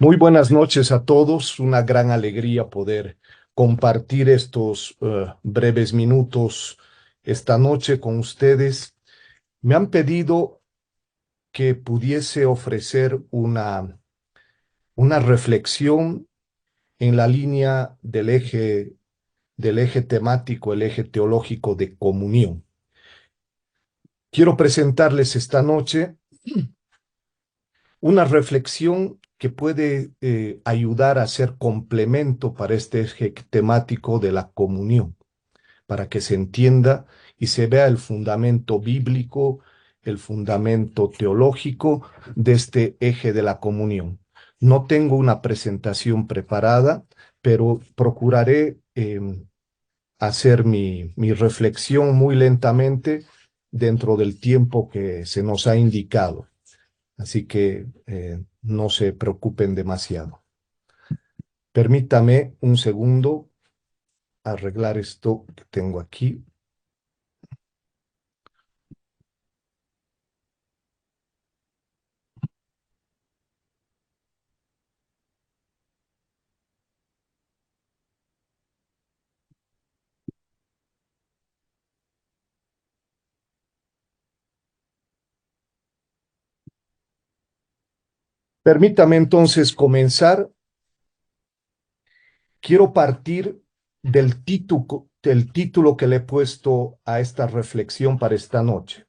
Muy buenas noches a todos. Una gran alegría poder compartir estos breves minutos esta noche con ustedes. Me han pedido que pudiese ofrecer una reflexión en la línea del eje temático, el eje teológico de comunión. Quiero presentarles esta noche una reflexión que puede ayudar a ser complemento para este eje temático de la comunión, para que se entienda y se vea el fundamento bíblico, el fundamento teológico de este eje de la comunión. No tengo una presentación preparada, pero procuraré hacer mi reflexión muy lentamente dentro del tiempo que se nos ha indicado. Así que no se preocupen demasiado. Permítame un segundo arreglar esto que tengo aquí. Permítame entonces comenzar. Quiero partir del título que le he puesto a esta reflexión para esta noche.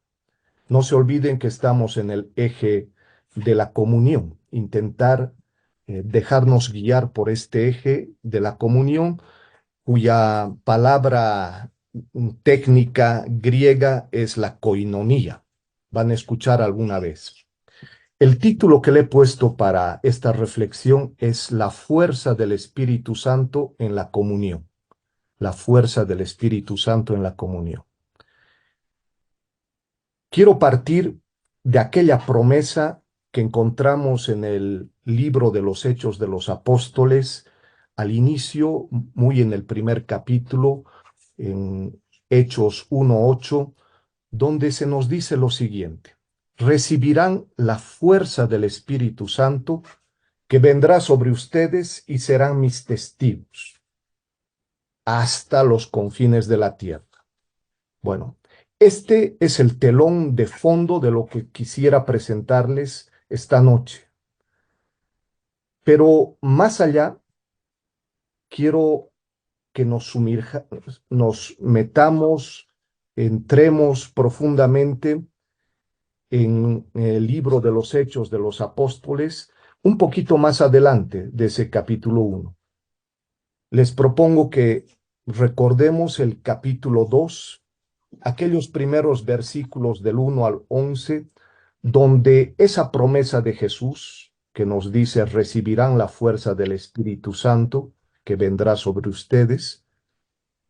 No se olviden que estamos en el eje de la comunión, intentar dejarnos guiar por este eje de la comunión, cuya palabra técnica griega es la koinonía. Van a escuchar alguna vez. El título que le he puesto para esta reflexión es La fuerza del Espíritu Santo en la comunión. La fuerza del Espíritu Santo en la comunión. Quiero partir de aquella promesa que encontramos en el libro de los Hechos de los Apóstoles, al inicio, muy en el primer capítulo, en Hechos 1:8, donde se nos dice lo siguiente: recibirán la fuerza del Espíritu Santo que vendrá sobre ustedes y serán mis testigos hasta los confines de la tierra. Bueno, este es el telón de fondo de lo que quisiera presentarles esta noche. Pero más allá, quiero que nos metamos, entremos profundamente en el libro de los Hechos de los Apóstoles, un poquito más adelante de ese capítulo 1. Les propongo que recordemos el capítulo 2, aquellos primeros versículos del 1 al 11, donde esa promesa de Jesús que nos dice: recibirán la fuerza del Espíritu Santo que vendrá sobre ustedes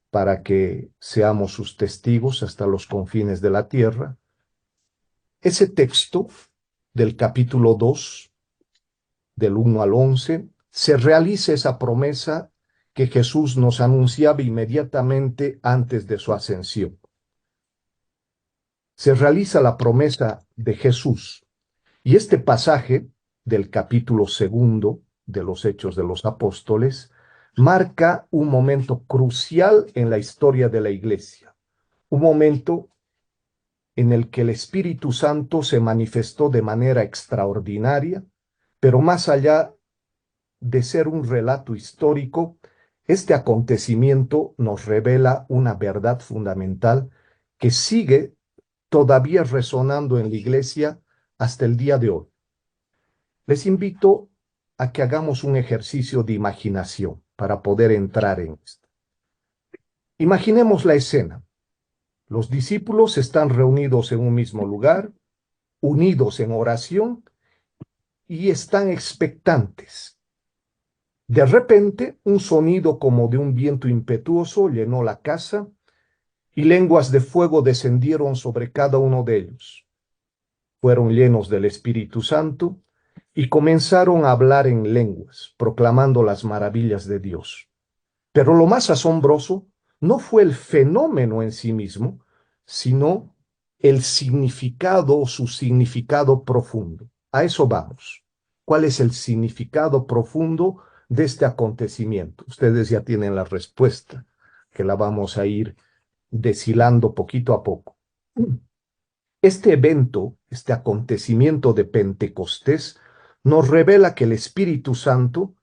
para que seamos sus testigos hasta los confines de la tierra. Ese texto del capítulo 2, del 1 al 11, se realiza esa promesa que Jesús nos anunciaba inmediatamente antes de su ascensión. Se realiza la promesa de Jesús. Y este pasaje del capítulo 2 de los Hechos de los Apóstoles marca un momento crucial en la historia de la Iglesia, un momento en el que el Espíritu Santo se manifestó de manera extraordinaria, pero más allá de ser un relato histórico, este acontecimiento nos revela una verdad fundamental que sigue todavía resonando en la Iglesia hasta el día de hoy. Les invito a que hagamos un ejercicio de imaginación para poder entrar en esto. Imaginemos la escena. Los discípulos están reunidos en un mismo lugar, unidos en oración y están expectantes. De repente, un sonido como de un viento impetuoso llenó la casa y lenguas de fuego descendieron sobre cada uno de ellos. Fueron llenos del Espíritu Santo y comenzaron a hablar en lenguas, proclamando las maravillas de Dios. Pero lo más asombroso no fue el fenómeno en sí mismo, sino el significado o su significado profundo. A eso vamos. ¿Cuál es el significado profundo de este acontecimiento? Ustedes ya tienen la respuesta, que la vamos a ir deshilando poquito a poco. Este evento, este acontecimiento de Pentecostés, nos revela que el Espíritu Santo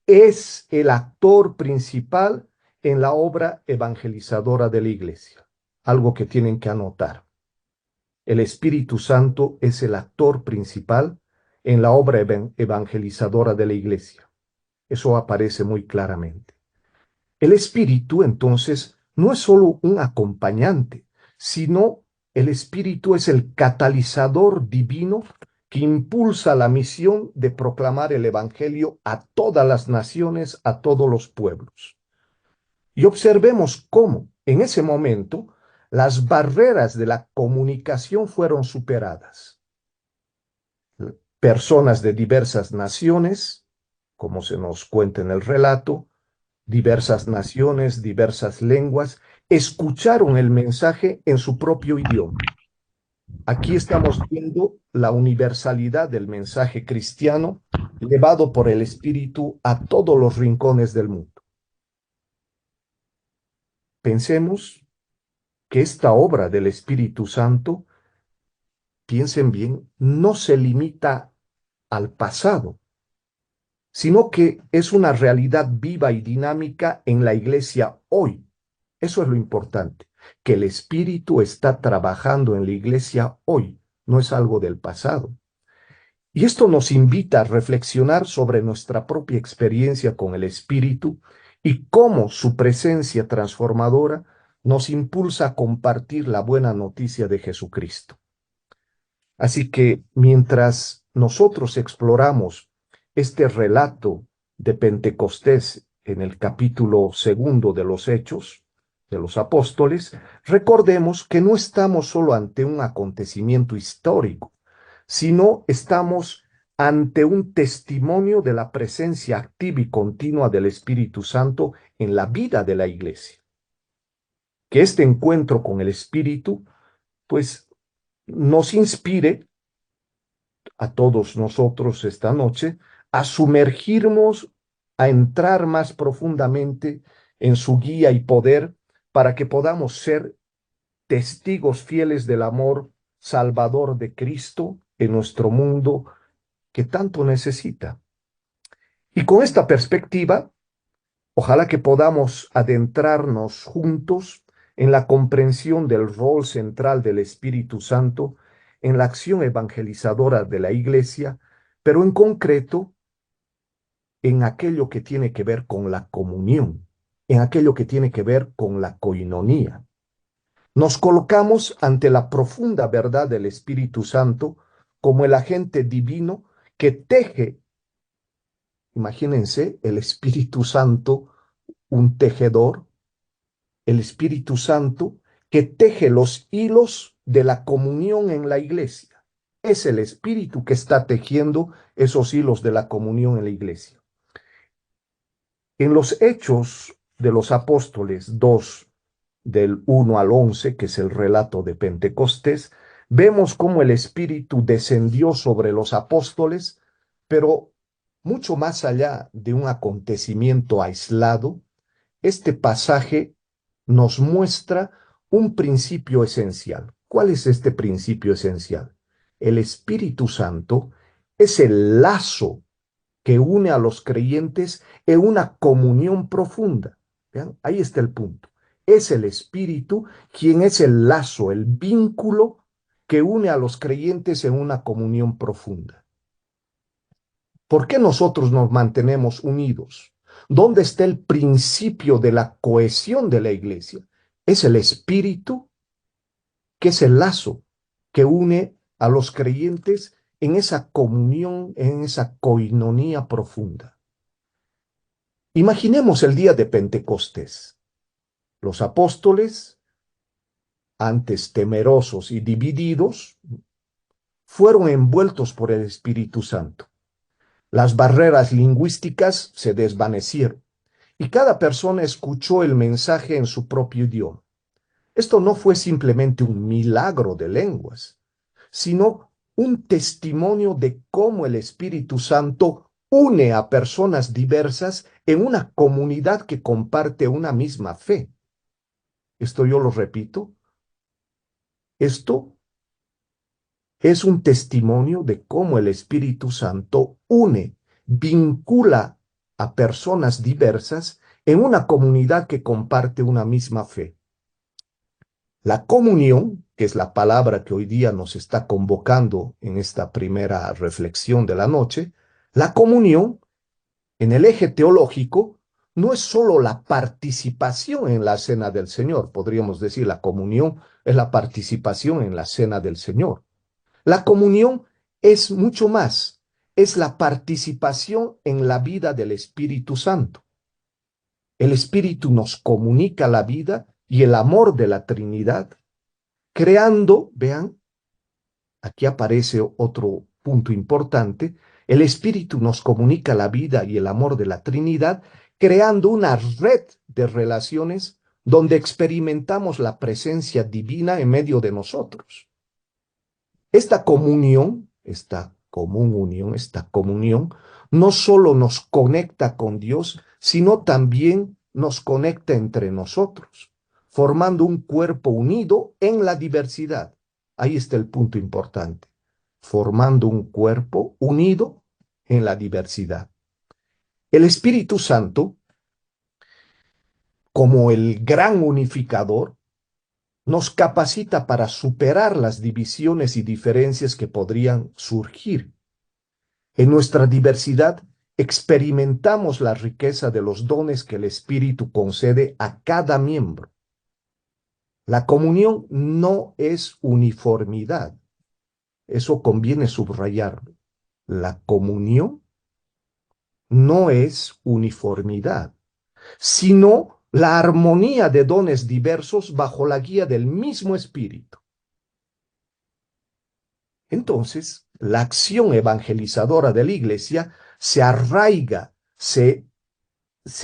es el actor principal en la obra evangelizadora de la iglesia. Algo que tienen que anotar. El Espíritu Santo es el actor principal en la obra evangelizadora de la iglesia. Eso aparece muy claramente. El Espíritu, entonces, no es solo un acompañante, sino el Espíritu es el catalizador divino que impulsa la misión de proclamar el Evangelio a todas las naciones, a todos los pueblos. Y observemos cómo, en ese momento, las barreras de la comunicación fueron superadas. Personas de diversas naciones, como se nos cuenta en el relato, diversas naciones, diversas lenguas, escucharon el mensaje en su propio idioma. Aquí estamos viendo la universalidad del mensaje cristiano llevado por el Espíritu a todos los rincones del mundo. Pensemos que esta obra del Espíritu Santo, piensen bien, no se limita al pasado, sino que es una realidad viva y dinámica en la iglesia hoy. Eso es lo importante, que el Espíritu está trabajando en la iglesia hoy, no es algo del pasado. Y esto nos invita a reflexionar sobre nuestra propia experiencia con el Espíritu y cómo su presencia transformadora nos impulsa a compartir la buena noticia de Jesucristo. Así que mientras nosotros exploramos este relato de Pentecostés en el capítulo 2 de los Hechos de los Apóstoles, recordemos que no estamos solo ante un acontecimiento histórico, sino estamos ante un testimonio de la presencia activa y continua del Espíritu Santo en la vida de la iglesia. Que este encuentro con el Espíritu, pues, nos inspire a todos nosotros esta noche a sumergirnos, a entrar más profundamente en su guía y poder para que podamos ser testigos fieles del amor salvador de Cristo en nuestro mundo que tanto necesita. Y con esta perspectiva, ojalá que podamos adentrarnos juntos en la comprensión del rol central del Espíritu Santo en la acción evangelizadora de la Iglesia, pero en concreto en aquello que tiene que ver con la comunión, en aquello que tiene que ver con la coinonía. Nos colocamos ante la profunda verdad del Espíritu Santo como el agente divino que teje, imagínense, el Espíritu Santo, un tejedor, el Espíritu Santo que teje los hilos de la comunión en la iglesia. Es el Espíritu que está tejiendo esos hilos de la comunión en la iglesia. En los Hechos de los Apóstoles 2, del 1 al 11, que es el relato de Pentecostés, vemos cómo el Espíritu descendió sobre los apóstoles, pero mucho más allá de un acontecimiento aislado, este pasaje nos muestra un principio esencial. ¿Cuál es este principio esencial? El Espíritu Santo es el lazo que une a los creyentes en una comunión profunda. ¿Vean? Ahí está el punto. Es el Espíritu quien es el lazo, el vínculo que une a los creyentes en una comunión profunda. ¿Por qué nosotros nos mantenemos unidos? ¿Dónde está el principio de la cohesión de la iglesia? Es el Espíritu, que es el lazo que une a los creyentes en esa comunión, en esa coinonía profunda. Imaginemos el día de Pentecostés. Los apóstoles, antes temerosos y divididos, fueron envueltos por el Espíritu Santo. Las barreras lingüísticas se desvanecieron y cada persona escuchó el mensaje en su propio idioma. Esto no fue simplemente un milagro de lenguas, sino un testimonio de cómo el Espíritu Santo une a personas diversas en una comunidad que comparte una misma fe. Esto yo lo repito. Esto es un testimonio de cómo el Espíritu Santo une, vincula a personas diversas en una comunidad que comparte una misma fe. La comunión, que es la palabra que hoy día nos está convocando en esta primera reflexión de la noche, la comunión en el eje teológico no es solo la participación en la cena del Señor, podríamos decir la comunión es la participación en la cena del Señor. La comunión es mucho más, es la participación en la vida del Espíritu Santo. El Espíritu nos comunica la vida y el amor de la Trinidad, creando, vean, aquí aparece otro punto importante, el Espíritu nos comunica la vida y el amor de la Trinidad, creando una red de relaciones donde experimentamos la presencia divina en medio de nosotros. Esta comunión, esta común unión, esta comunión, no solo nos conecta con Dios, sino también nos conecta entre nosotros, formando un cuerpo unido en la diversidad. Ahí está el punto importante, formando un cuerpo unido en la diversidad. El Espíritu Santo, como el gran unificador, nos capacita para superar las divisiones y diferencias que podrían surgir. En nuestra diversidad experimentamos la riqueza de los dones que el Espíritu concede a cada miembro. La comunión no es uniformidad. Eso conviene subrayarlo. La comunión no es uniformidad, sino la armonía de dones diversos bajo la guía del mismo Espíritu. Entonces, la acción evangelizadora de la Iglesia se arraiga, se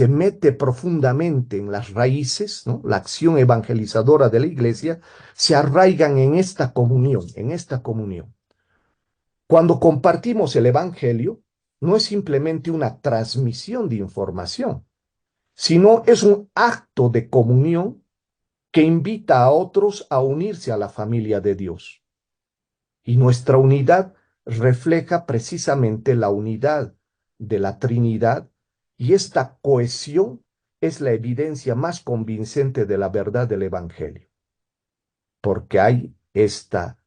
mete profundamente en las raíces, ¿no? La acción evangelizadora de la Iglesia se arraigan en esta comunión, en esta comunión. Cuando compartimos el Evangelio, no es simplemente una transmisión de información, sino es un acto de comunión que invita a otros a unirse a la familia de Dios. Y nuestra unidad refleja precisamente la unidad de la Trinidad, y esta cohesión es la evidencia más convincente de la verdad del Evangelio, porque hay esta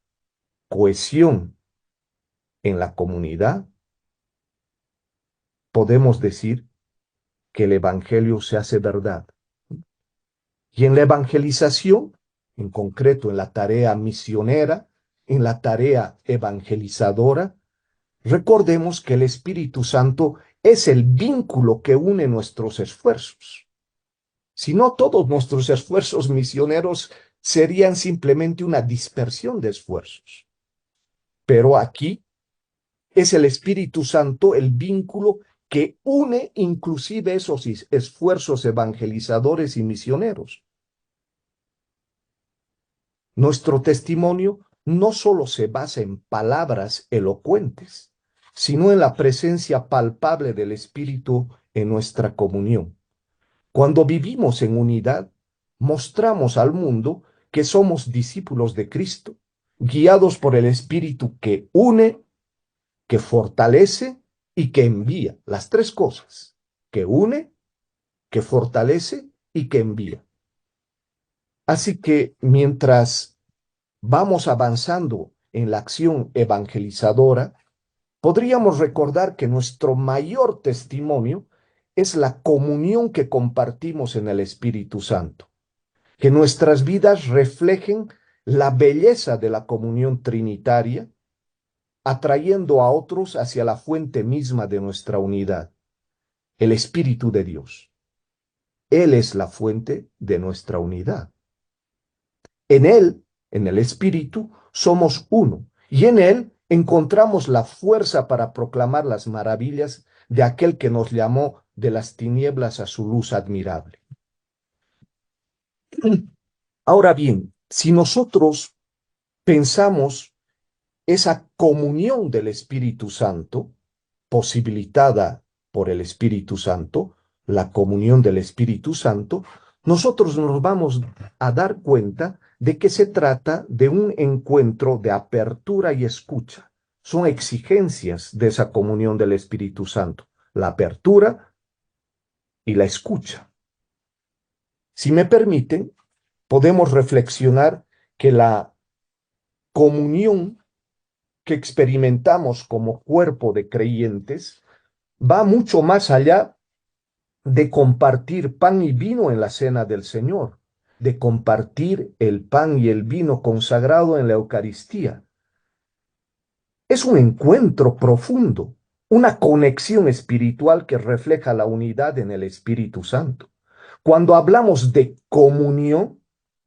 cohesión en la comunidad, podemos decir que el Evangelio se hace verdad. Y en la evangelización, en concreto en la tarea misionera, en la tarea evangelizadora, recordemos que el Espíritu Santo es el vínculo que une nuestros esfuerzos. Si no, todos nuestros esfuerzos misioneros serían simplemente una dispersión de esfuerzos. Pero aquí es el Espíritu Santo el vínculo que une inclusive esos esfuerzos evangelizadores y misioneros. Nuestro testimonio no solo se basa en palabras elocuentes, sino en la presencia palpable del Espíritu en nuestra comunión. Cuando vivimos en unidad, mostramos al mundo que somos discípulos de Cristo, guiados por el Espíritu que une, que fortalece y que envía. Las tres cosas, que une, que fortalece y que envía. Así que mientras vamos avanzando en la acción evangelizadora, podríamos recordar que nuestro mayor testimonio es la comunión que compartimos en el Espíritu Santo, que nuestras vidas reflejen la belleza de la comunión trinitaria, atrayendo a otros hacia la fuente misma de nuestra unidad, el Espíritu de Dios. Él es la fuente de nuestra unidad. En Él, en el Espíritu, somos uno, y en Él encontramos la fuerza para proclamar las maravillas de aquel que nos llamó de las tinieblas a su luz admirable. Ahora bien, si nosotros pensamos esa comunión del Espíritu Santo, posibilitada por el Espíritu Santo, la comunión del Espíritu Santo, nosotros nos vamos a dar cuenta de que se trata de un encuentro de apertura y escucha. Son exigencias de esa comunión del Espíritu Santo, la apertura y la escucha. Si me permiten, podemos reflexionar que la comunión que experimentamos como cuerpo de creyentes va mucho más allá de compartir pan y vino en la cena del Señor, de compartir el pan y el vino consagrado en la Eucaristía. Es un encuentro profundo, una conexión espiritual que refleja la unidad en el Espíritu Santo. Cuando hablamos de comunión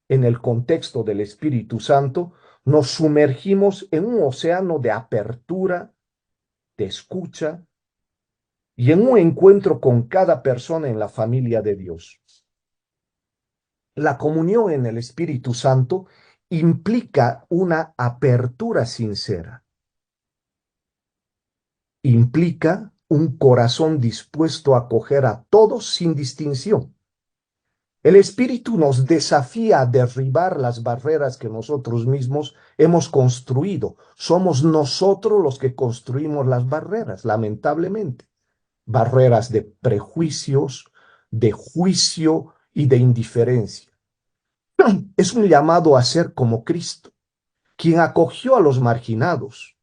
en el contexto del Espíritu Santo, nos sumergimos en un océano de apertura, de escucha y en un encuentro con cada persona en la familia de Dios. La comunión en el Espíritu Santo implica una apertura sincera, implica un corazón dispuesto a acoger a todos sin distinción. El Espíritu nos desafía a derribar las barreras que nosotros mismos hemos construido. Somos nosotros los que construimos las barreras, lamentablemente. Barreras de prejuicios, de juicio y de indiferencia. Es un llamado a ser como Cristo, quien acogió a los marginados,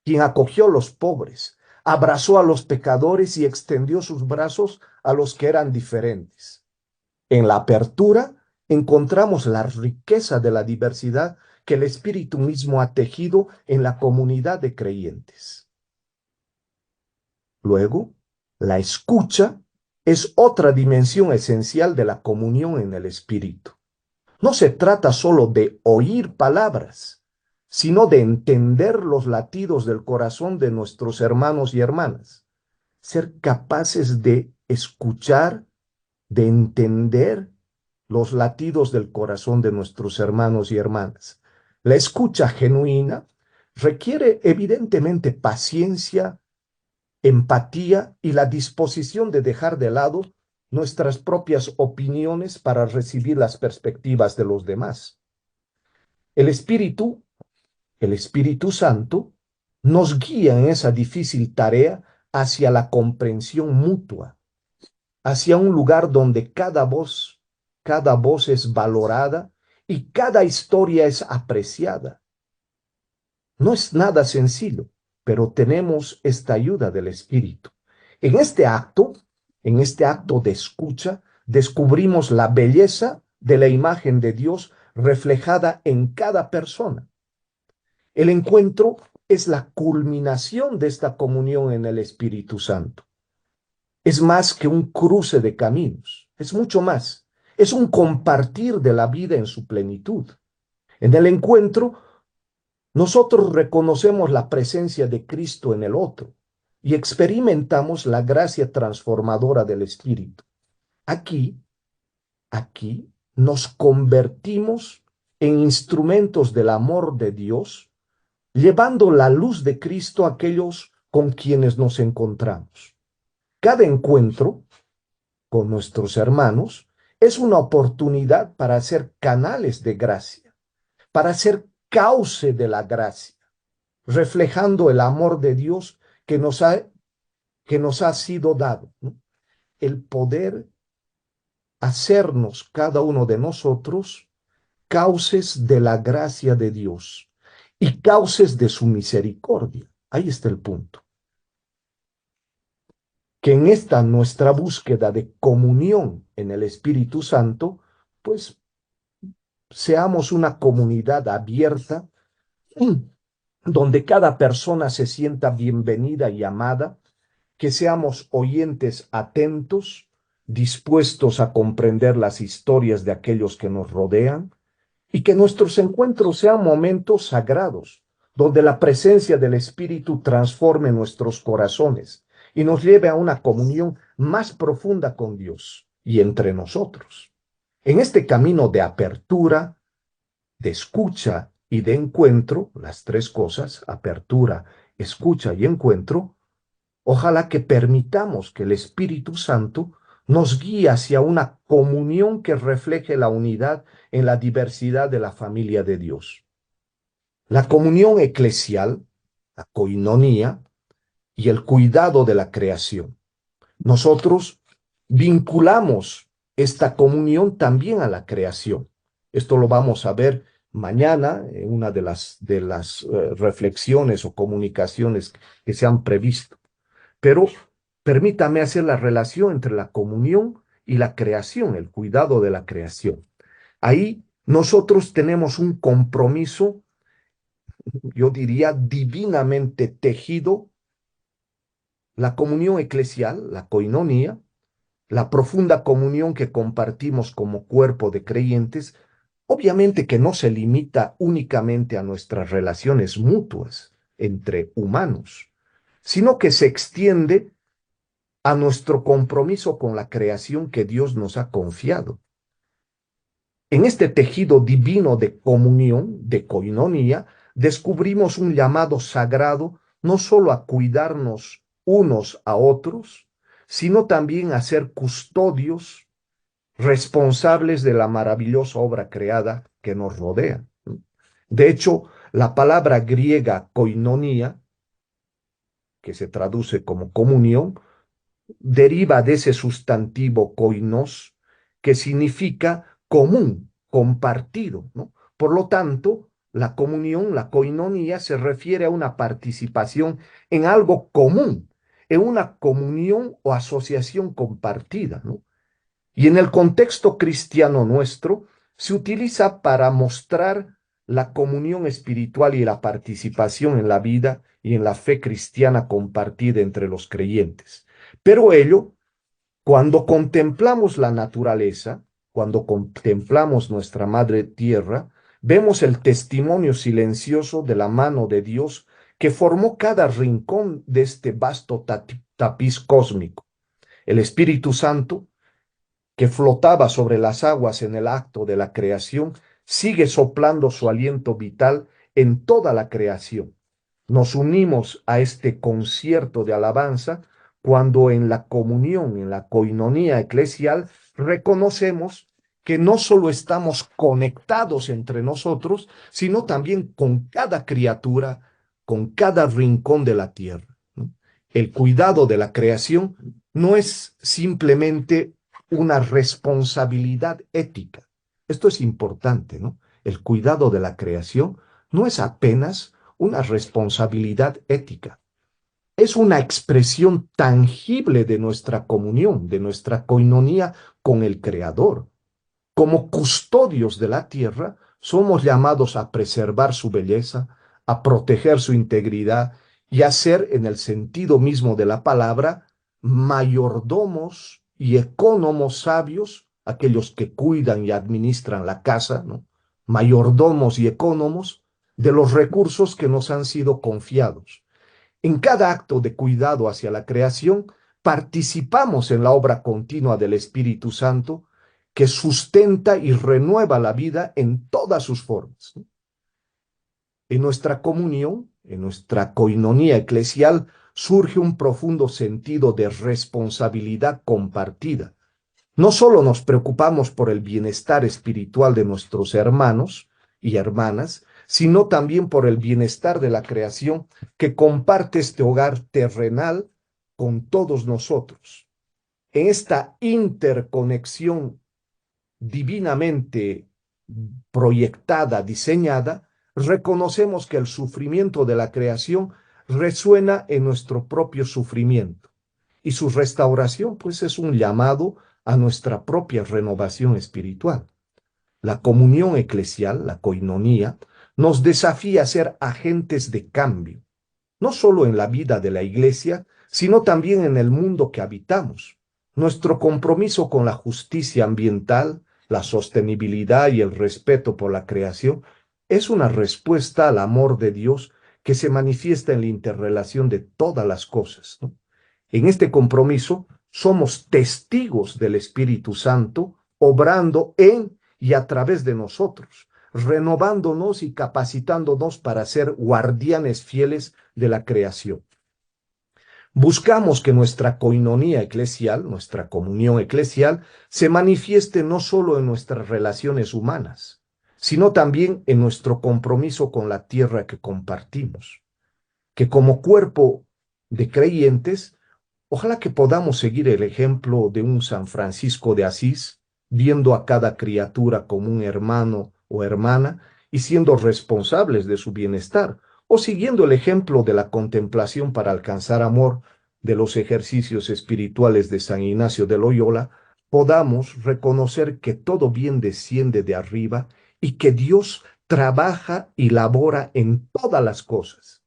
quien acogió a los pobres, abrazó a los pecadores y extendió sus brazos a los que eran diferentes. En la apertura encontramos la riqueza de la diversidad que el Espíritu mismo ha tejido en la comunidad de creyentes. Luego, la escucha es otra dimensión esencial de la comunión en el Espíritu. No se trata solo de oír palabras, sino de entender los latidos del corazón de nuestros hermanos y hermanas. Ser capaces de escuchar, de entender los latidos del corazón de nuestros hermanos y hermanas. La escucha genuina requiere evidentemente paciencia, empatía y la disposición de dejar de lado nuestras propias opiniones para recibir las perspectivas de los demás. El Espíritu, el Espíritu Santo, nos guía en esa difícil tarea hacia la comprensión mutua, hacia un lugar donde cada voz es valorada y cada historia es apreciada. No es nada sencillo, pero tenemos esta ayuda del Espíritu. En este acto de escucha, descubrimos la belleza de la imagen de Dios reflejada en cada persona. El encuentro es la culminación de esta comunión en el Espíritu Santo. Es más que un cruce de caminos, es mucho más. Es un compartir de la vida en su plenitud. En el encuentro, nosotros reconocemos la presencia de Cristo en el otro y experimentamos la gracia transformadora del Espíritu. Aquí nos convertimos en instrumentos del amor de Dios, llevando la luz de Cristo a aquellos con quienes nos encontramos. Cada encuentro con nuestros hermanos es una oportunidad para ser canales de gracia, para ser cauce de la gracia, reflejando el amor de Dios que nos ha sido dado, ¿no? El poder hacernos cada uno de nosotros cauces de la gracia de Dios y cauces de su misericordia. Ahí está el punto. Que en esta nuestra búsqueda de comunión en el Espíritu Santo, pues seamos una comunidad abierta, donde cada persona se sienta bienvenida y amada, que seamos oyentes atentos, dispuestos a comprender las historias de aquellos que nos rodean, y que nuestros encuentros sean momentos sagrados, donde la presencia del Espíritu transforme nuestros corazones y nos lleve a una comunión más profunda con Dios y entre nosotros. En este camino de apertura, de escucha y de encuentro, las tres cosas, apertura, escucha y encuentro, ojalá que permitamos que el Espíritu Santo nos guíe hacia una comunión que refleje la unidad en la diversidad de la familia de Dios. La comunión eclesial, la coinonía y el cuidado de la creación. Nosotros vinculamos esta comunión también a la creación. Esto lo vamos a ver mañana en una de las reflexiones o comunicaciones que se han previsto. Pero permítame hacer la relación entre la comunión y la creación, el cuidado de la creación. Ahí nosotros tenemos un compromiso, yo diría, divinamente tejido, la comunión eclesial, la coinonía, la profunda comunión que compartimos como cuerpo de creyentes, obviamente que no se limita únicamente a nuestras relaciones mutuas entre humanos, sino que se extiende a nuestro compromiso con la creación que Dios nos ha confiado. En este tejido divino de comunión, de coinonía, descubrimos un llamado sagrado no solo a cuidarnos unos a otros, sino también a ser custodios responsables de la maravillosa obra creada que nos rodea. De hecho, la palabra griega koinonia, que se traduce como comunión, deriva de ese sustantivo koinos, que significa común, compartido, ¿no? Por lo tanto, la comunión, la koinonía, se refiere a una participación en algo común, en una comunión o asociación compartida, ¿no? Y en el contexto cristiano nuestro, se utiliza para mostrar la comunión espiritual y la participación en la vida y en la fe cristiana compartida entre los creyentes. Pero ello, cuando contemplamos la naturaleza, cuando contemplamos nuestra madre tierra, vemos el testimonio silencioso de la mano de Dios que formó cada rincón de este vasto tapiz cósmico. El Espíritu Santo, que flotaba sobre las aguas en el acto de la creación, sigue soplando su aliento vital en toda la creación. Nos unimos a este concierto de alabanza cuando en la comunión, en la coinonía eclesial, reconocemos que no solo estamos conectados entre nosotros, sino también con cada criatura, con cada rincón de la tierra, ¿no? El cuidado de la creación no es simplemente una responsabilidad ética. Esto es importante, ¿no? El cuidado de la creación no es apenas una responsabilidad ética. Es una expresión tangible de nuestra comunión, de nuestra coinonía con el Creador. Como custodios de la tierra, somos llamados a preservar su belleza, a proteger su integridad y a ser, en el sentido mismo de la palabra, mayordomos y ecónomos sabios, aquellos que cuidan y administran la casa, ¿no? Mayordomos y ecónomos de los recursos que nos han sido confiados. En cada acto de cuidado hacia la creación, participamos en la obra continua del Espíritu Santo que sustenta y renueva la vida en todas sus formas. En nuestra comunión, en nuestra coinonía eclesial, surge un profundo sentido de responsabilidad compartida. No solo nos preocupamos por el bienestar espiritual de nuestros hermanos y hermanas, sino también por el bienestar de la creación que comparte este hogar terrenal con todos nosotros. En esta interconexión divinamente proyectada, diseñada, reconocemos que el sufrimiento de la creación resuena en nuestro propio sufrimiento y su restauración pues es un llamado a nuestra propia renovación espiritual. La comunión eclesial, la coinonía, nos desafía a ser agentes de cambio, no solo en la vida de la iglesia, sino también en el mundo que habitamos. Nuestro compromiso con la justicia ambiental, la sostenibilidad y el respeto por la creación es una respuesta al amor de Dios que se manifiesta en la interrelación de todas las cosas, ¿no? En este compromiso somos testigos del Espíritu Santo obrando en y a través de nosotros, renovándonos y capacitándonos para ser guardianes fieles de la creación. Buscamos que nuestra coinonía eclesial, nuestra comunión eclesial, se manifieste no solo en nuestras relaciones humanas, sino también en nuestro compromiso con la tierra que compartimos. Que como cuerpo de creyentes, ojalá que podamos seguir el ejemplo de un San Francisco de Asís, viendo a cada criatura como un hermano o hermana y siendo responsables de su bienestar, o siguiendo el ejemplo de la contemplación para alcanzar amor de los ejercicios espirituales de San Ignacio de Loyola, podamos reconocer que todo bien desciende de arriba y que Dios trabaja y labora en todas las cosas.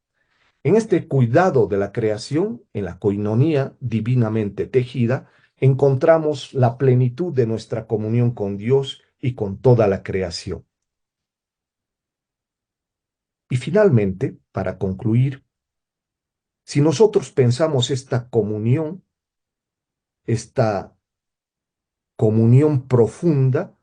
En este cuidado de la creación, en la coinonía divinamente tejida, encontramos la plenitud de nuestra comunión con Dios y con toda la creación. Y finalmente, para concluir, si nosotros pensamos esta comunión profunda,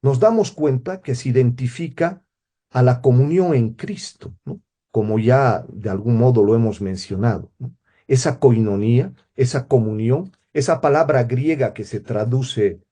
nos damos cuenta que se identifica a la comunión en Cristo, ¿no? Como ya de algún modo lo hemos mencionado, ¿no? Esa coinonía, esa comunión, esa palabra griega que se traduce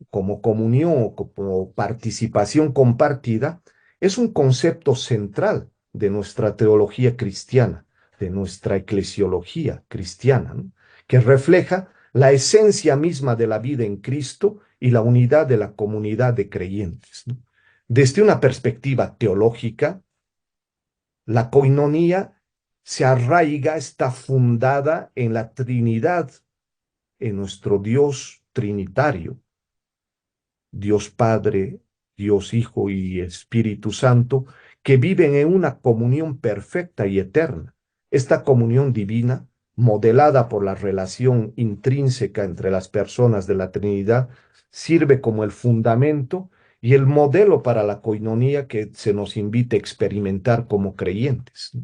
como comunión o como participación compartida, es un concepto central de nuestra teología cristiana, de nuestra eclesiología cristiana, ¿no? Que refleja la esencia misma de la vida en Cristo y la unidad de la comunidad de creyentes, ¿no? Desde una perspectiva teológica, la coinonía se arraiga, está fundada en la Trinidad, en nuestro Dios trinitario, Dios Padre, Dios Hijo y Espíritu Santo, que viven en una comunión perfecta y eterna. Esta comunión divina, modelada por la relación intrínseca entre las personas de la Trinidad, sirve como el fundamento y el modelo para la coinonía que se nos invita a experimentar como creyentes.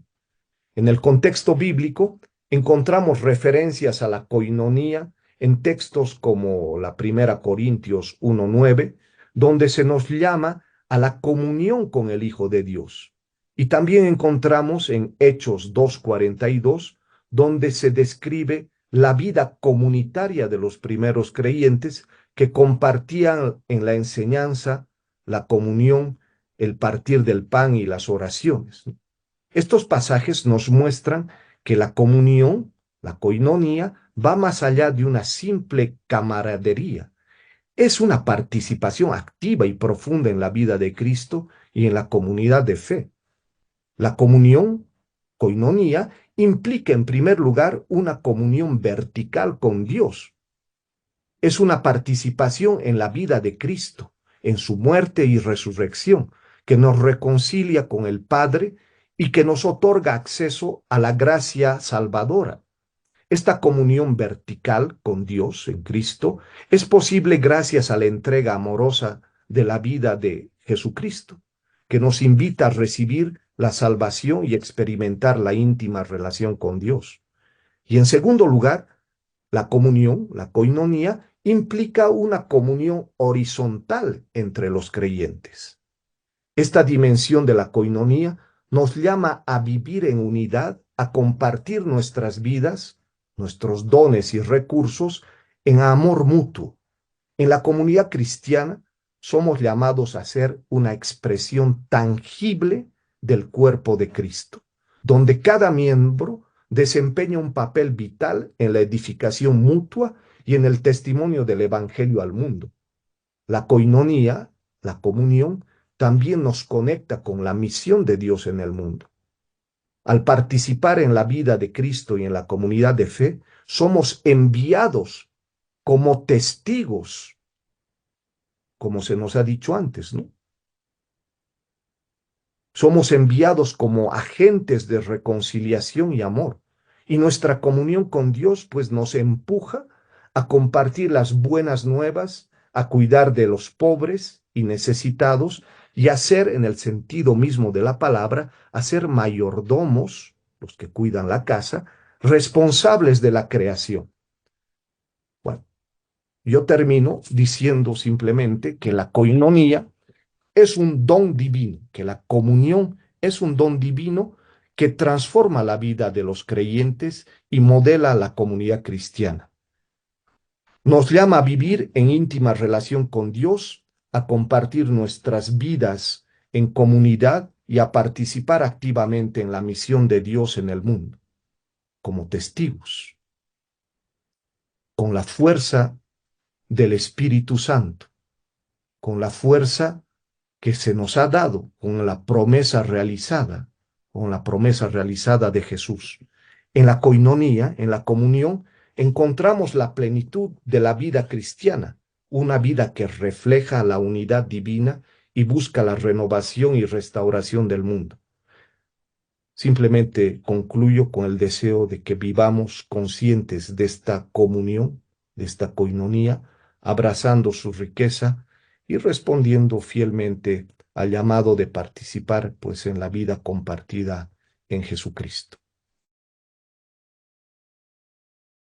En el contexto bíblico, encontramos referencias a la coinonía en textos como la Primera Corintios 1:9, donde se nos llama a la comunión con el Hijo de Dios. Y también encontramos en Hechos 2:42, donde se describe la vida comunitaria de los primeros creyentes que compartían en la enseñanza, la comunión, el partir del pan y las oraciones. Estos pasajes nos muestran que la comunión, la coinonía, va más allá de una simple camaradería. Es una participación activa y profunda en la vida de Cristo y en la comunidad de fe. La comunión, coinonía, implica en primer lugar una comunión vertical con Dios. Es una participación en la vida de Cristo, en su muerte y resurrección, que nos reconcilia con el Padre y que nos otorga acceso a la gracia salvadora. Esta comunión vertical con Dios en Cristo es posible gracias a la entrega amorosa de la vida de Jesucristo, que nos invita a recibir la salvación y experimentar la íntima relación con Dios. Y en segundo lugar, la comunión, la coinonía, implica una comunión horizontal entre los creyentes. Esta dimensión de la coinonía nos llama a vivir en unidad, a compartir nuestras vidas, nuestros dones y recursos en amor mutuo. En la comunidad cristiana somos llamados a ser una expresión tangible del cuerpo de Cristo, donde cada miembro desempeña un papel vital en la edificación mutua y en el testimonio del Evangelio al mundo. La coinonía, la comunión, también nos conecta con la misión de Dios en el mundo. Al participar en la vida de Cristo y en la comunidad de fe, somos enviados como testigos, como se nos ha dicho antes, ¿no? Somos enviados como agentes de reconciliación y amor. Y nuestra comunión con Dios, pues, nos empuja a compartir las buenas nuevas, a cuidar de los pobres y necesitados, y a ser, en el sentido mismo de la palabra, a ser mayordomos, los que cuidan la casa, responsables de la creación. Bueno, yo termino diciendo simplemente que la coinonía es un don divino, que la comunión es un don divino que transforma la vida de los creyentes y modela la comunidad cristiana. Nos llama a vivir en íntima relación con Dios, a compartir nuestras vidas en comunidad y a participar activamente en la misión de Dios en el mundo, como testigos, con la fuerza del Espíritu Santo, con la fuerza que se nos ha dado, con la promesa realizada de Jesús. En la coinonía, en la comunión, encontramos la plenitud de la vida cristiana, una vida que refleja la unidad divina y busca la renovación y restauración del mundo. Simplemente concluyo con el deseo de que vivamos conscientes de esta comunión, de esta coinonía, abrazando su riqueza y respondiendo fielmente al llamado de participar, pues, en la vida compartida en Jesucristo.